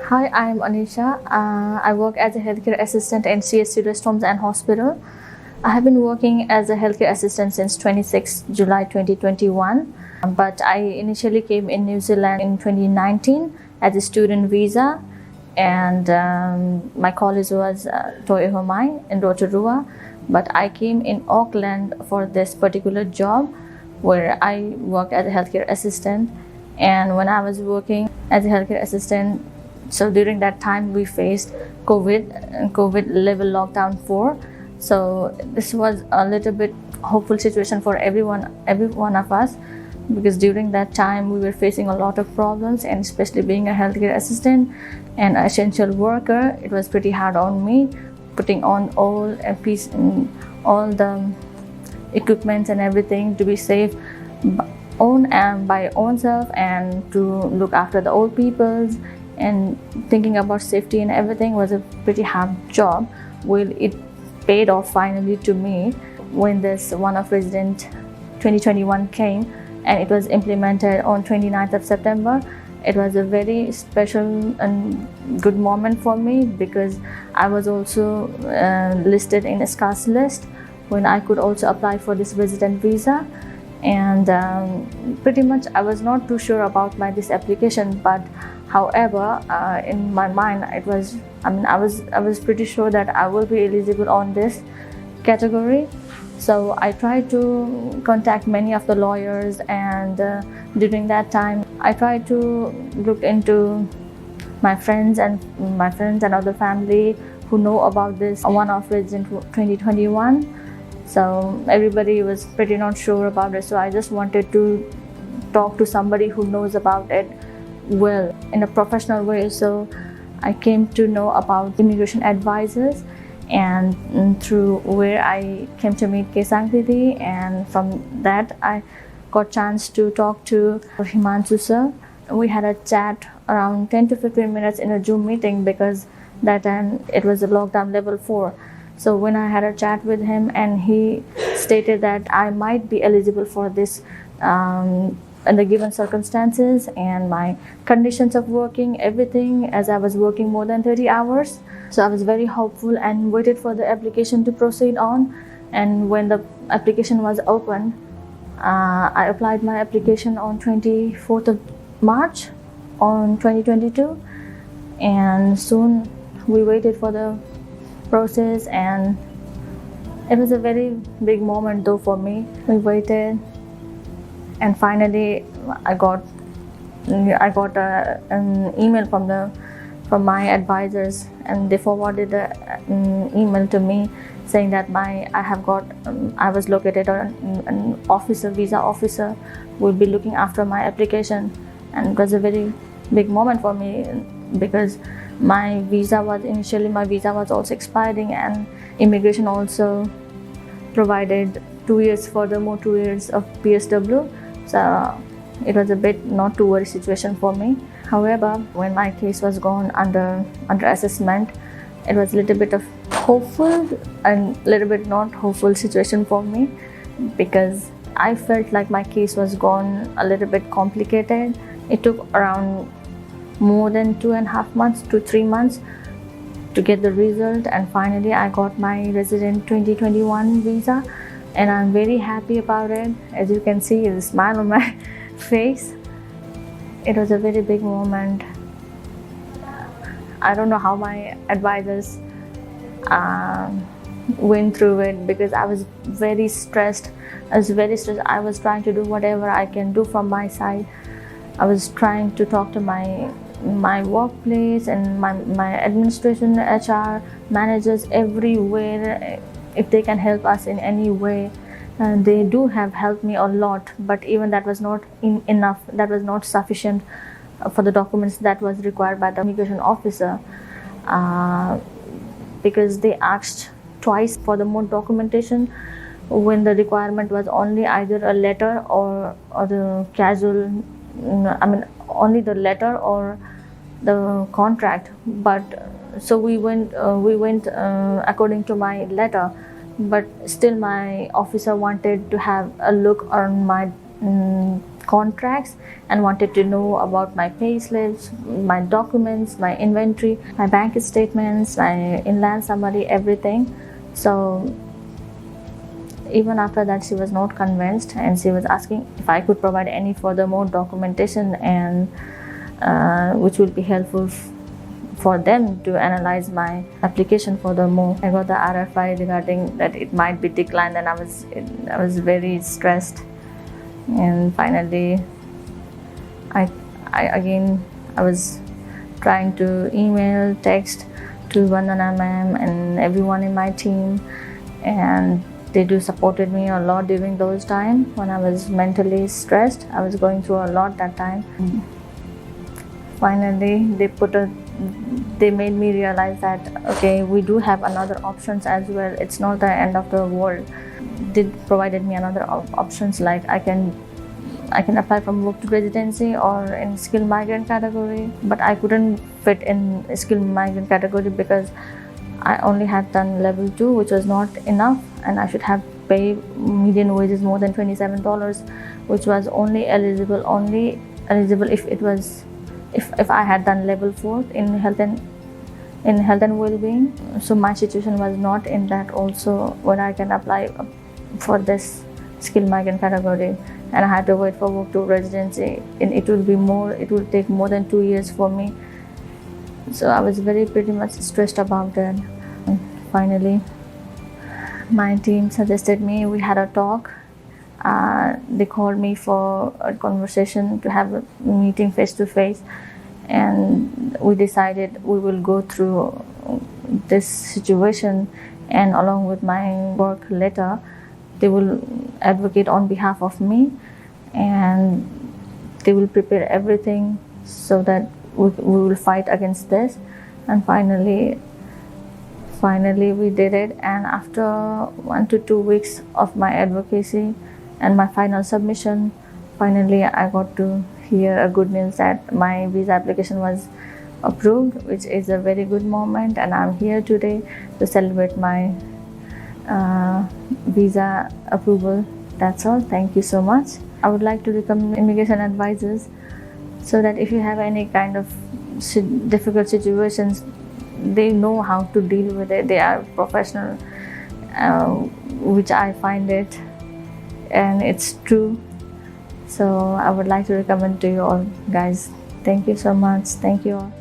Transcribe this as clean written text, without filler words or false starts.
Hi, I'm Anisha. I work as a healthcare assistant in CSC Rest Homes and Hospital. I have been working as a healthcare assistant since 26 July 2021, but I initially came in New Zealand in 2019 as a student visa, and my college was Toehomai in Rotorua, but I came in Auckland for this particular job where I work as a healthcare assistant. And when I was working as a healthcare assistant, so during that time we faced COVID level lockdown 4. So this was a little bit hopeful situation for every one of us, because during that time we were facing a lot of problems, and especially being a healthcare assistant and essential worker, it was pretty hard on me, putting on all the equipment and everything to be safe by own self, and to look after the old peoples, and thinking about safety and everything was a pretty hard job. Well, it paid off finally to me when this one of resident 2021 came, and it was implemented on 29th of September. It was a very special and good moment for me, because I was also listed in a scarce list when I could also apply for this resident visa. And pretty much I was not too sure about this application, but however, in my mind I was pretty sure that I will be eligible on this category. So I tried to contact many of the lawyers, and during that time I tried to look into my friends and other family who know about this one-off resident 2021. So everybody was pretty not sure about it, so I just wanted to talk to somebody who knows about it well in a professional way. So I came to know about immigration advisors, and through where I came to meet Kesang Didi, and from that I got chance to talk to Himanshu sir. We had a chat around 10 to 15 minutes in a Zoom meeting, because that time it was a lockdown level 4. So when I had a chat with him, and he stated that I might be eligible for this in the given circumstances and my conditions of working, everything, as I was working more than 30 hours. So I was very hopeful and waited for the application to proceed on. And when the application was opened, I applied my application on 24th of March on 2022, and soon we waited for the process, and it was a very big moment though for me. We waited, and finally I got an email from my advisors, and they forwarded an email to me saying that I was located on an visa officer will be looking after my application. And it was a very big moment for me, because my visa was also expiring, and immigration also provided 2 years, furthermore 2 years of PSW. So it was a bit not to worry situation for me. However, when my case was gone under assessment, it was a little bit of hopeful and a little bit not hopeful situation for me, because I felt like my case was gone a little bit complicated. It took around more than 2.5 months to 3 months to get the result, and finally I got my resident 2021 visa, and I'm very happy about it. As you can see, the smile on my face. It was a very big moment. I don't know how my advisors went through it, because I was very stressed. I was trying to do whatever I can do from my side. I was trying to talk to my workplace and my administration, HR managers everywhere, if they can help us in any way. They do have helped me a lot, but even that was not enough. That was not sufficient for the documents that was required by the immigration officer, because they asked twice for the more documentation, when the requirement was only either a letter or the casual, only the letter or the contract. But so we went according to my letter, but still my officer wanted to have a look on my contracts and wanted to know about my pay slips, my documents, my inventory, my bank statements, my inland summary, everything. So even after that, she was not convinced, and she was asking if I could provide any further more documentation and which would be helpful for them to analyze my application furthermore. I got the RFI regarding that it might be declined, and I was very stressed. And finally, I was trying to email, text to Vandana ma'am and everyone in my team, and they do supported me a lot during those times when I was mentally stressed. I was going through a lot that time. Finally, they made me realize that okay, we do have another options as well. It's not the end of the world. They provided me another options, like I can apply from work to residency or in skilled migrant category, but I couldn't fit in skilled migrant category because I only had done level 2, which was not enough, and I should have paid median wages more than $27, which was only eligible if I had done level 4 in health and well-being. So my situation was not in that also when I can apply for this skilled migrant category, and I had to wait for work to residency, and it will take more than 2 years for me. So I was pretty much stressed about that. And finally, my team suggested me, we had a talk. They called me for a conversation to have a meeting face to face, and we decided we will go through this situation, and along with my work letter, they will advocate on behalf of me, and they will prepare everything so that we will fight against this. And finally we did it, and after 1 to 2 weeks of my advocacy and my final submission, finally I got to hear a good news that my visa application was approved, which is a very good moment, and I'm here today to celebrate my visa approval. That's all. Thank you so much. I would like to recommend immigration advisors so that if you have any kind of difficult situations, they know how to deal with it. They are professional, which I find it, and it's true. So I would like to recommend to you all guys. Thank you so much. Thank you all.